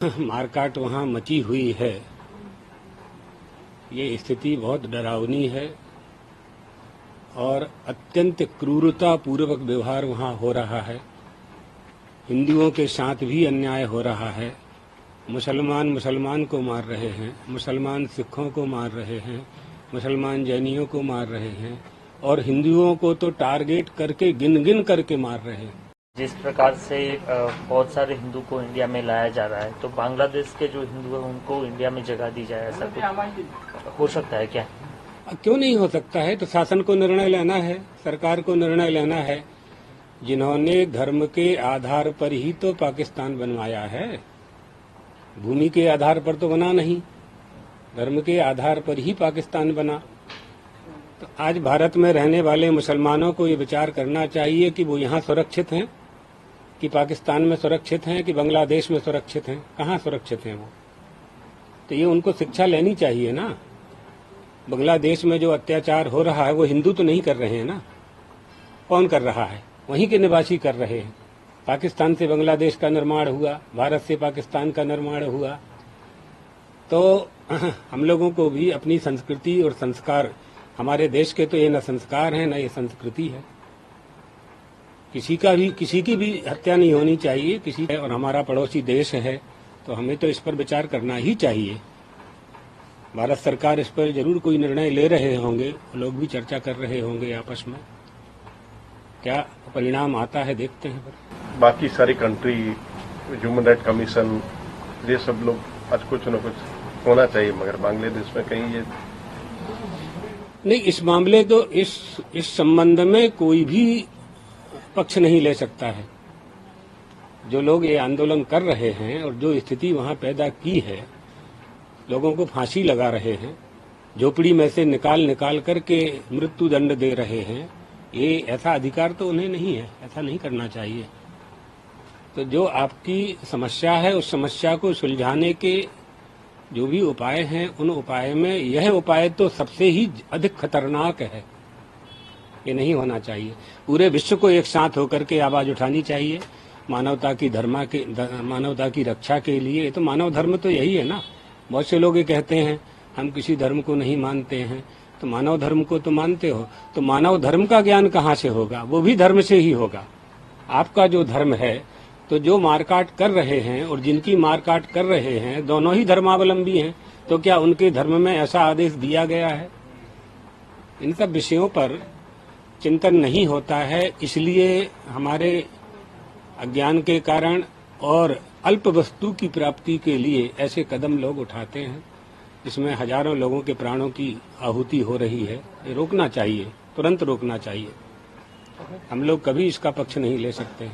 मारकाट वहां मची हुई है। ये स्थिति बहुत डरावनी है और अत्यंत क्रूरता पूर्वक व्यवहार वहां हो रहा है। हिंदुओं के साथ भी अन्याय हो रहा है। मुसलमान को मार रहे हैं, मुसलमान सिखों को मार रहे हैं, मुसलमान जैनियों को मार रहे हैं और हिंदुओं को तो टारगेट करके गिन गिन करके मार रहे हैं। जिस प्रकार से बहुत सारे हिंदू को इंडिया में लाया जा रहा है, तो बांग्लादेश के जो हिंदू हैं उनको इंडिया में जगह दी जाए, ऐसा कुछ हो सकता है क्या? क्यों नहीं हो सकता है? तो शासन को निर्णय लेना है, सरकार को निर्णय लेना है। जिन्होंने धर्म के आधार पर ही तो पाकिस्तान बनवाया है, भूमि के आधार पर तो बना नहीं, धर्म के आधार पर ही पाकिस्तान बना। तो आज भारत में रहने वाले मुसलमानों को ये विचार करना चाहिए कि वो यहाँ सुरक्षित हैं, कि पाकिस्तान में सुरक्षित हैं, कि बांग्लादेश में सुरक्षित हैं। कहाँ सुरक्षित हैं वो? तो ये उनको शिक्षा लेनी चाहिए ना। बांग्लादेश में जो अत्याचार हो रहा है वो हिंदू तो नहीं कर रहे हैं ना। कौन कर रहा है? वहीं के निवासी कर रहे हैं। पाकिस्तान से बांग्लादेश का निर्माण हुआ, भारत से पाकिस्तान का निर्माण हुआ। तो हम लोगों को भी अपनी संस्कृति और संस्कार, हमारे देश के तो ये न संस्कार है न ये संस्कृति है। किसी की भी हत्या नहीं होनी चाहिए किसी, और हमारा पड़ोसी देश है तो हमें तो इस पर विचार करना ही चाहिए। भारत सरकार इस पर जरूर कोई निर्णय ले रहे होंगे, लोग भी चर्चा कर रहे होंगे आपस में। क्या परिणाम आता है देखते हैं। बाकी सारी कंट्री, ह्यूमन राइट कमीशन, ये सब लोग आज कुछ न कुछ होना चाहिए, मगर बांग्लादेश में कहीं ये नहीं। इस मामले तो इस संबंध में कोई भी पक्ष नहीं ले सकता है। जो लोग ये आंदोलन कर रहे हैं और जो स्थिति वहां पैदा की है, लोगों को फांसी लगा रहे हैं, झोपड़ी में से निकाल करके मृत्यु दंड दे रहे हैं, ये ऐसा अधिकार तो उन्हें नहीं है, ऐसा नहीं करना चाहिए। तो जो आपकी समस्या है उस समस्या को सुलझाने के जो भी उपाय हैं, उन उपाय में यह उपाय तो सबसे ही अधिक खतरनाक है। ये नहीं होना चाहिए। पूरे विश्व को एक साथ होकर के आवाज उठानी चाहिए मानवता की रक्षा के लिए। ये तो मानव धर्म तो यही है ना। बहुत से लोग ये कहते हैं हम किसी धर्म को नहीं मानते हैं, तो मानव धर्म को तो मानते हो, तो मानव धर्म का ज्ञान कहाँ से होगा? वो भी धर्म से ही होगा। आपका जो धर्म है, तो जो मारकाट कर रहे हैं और जिनकी मारकाट कर रहे हैं दोनों ही धर्मावलंबी हैं, तो क्या उनके धर्म में ऐसा आदेश दिया गया है? इन सब विषयों पर चिंतन नहीं होता है, इसलिए हमारे अज्ञान के कारण और अल्प वस्तु की प्राप्ति के लिए ऐसे कदम लोग उठाते हैं, जिसमें हजारों लोगों के प्राणों की आहुति हो रही है। ये रोकना चाहिए, तुरंत रोकना चाहिए। हम लोग कभी इसका पक्ष नहीं ले सकते हैं।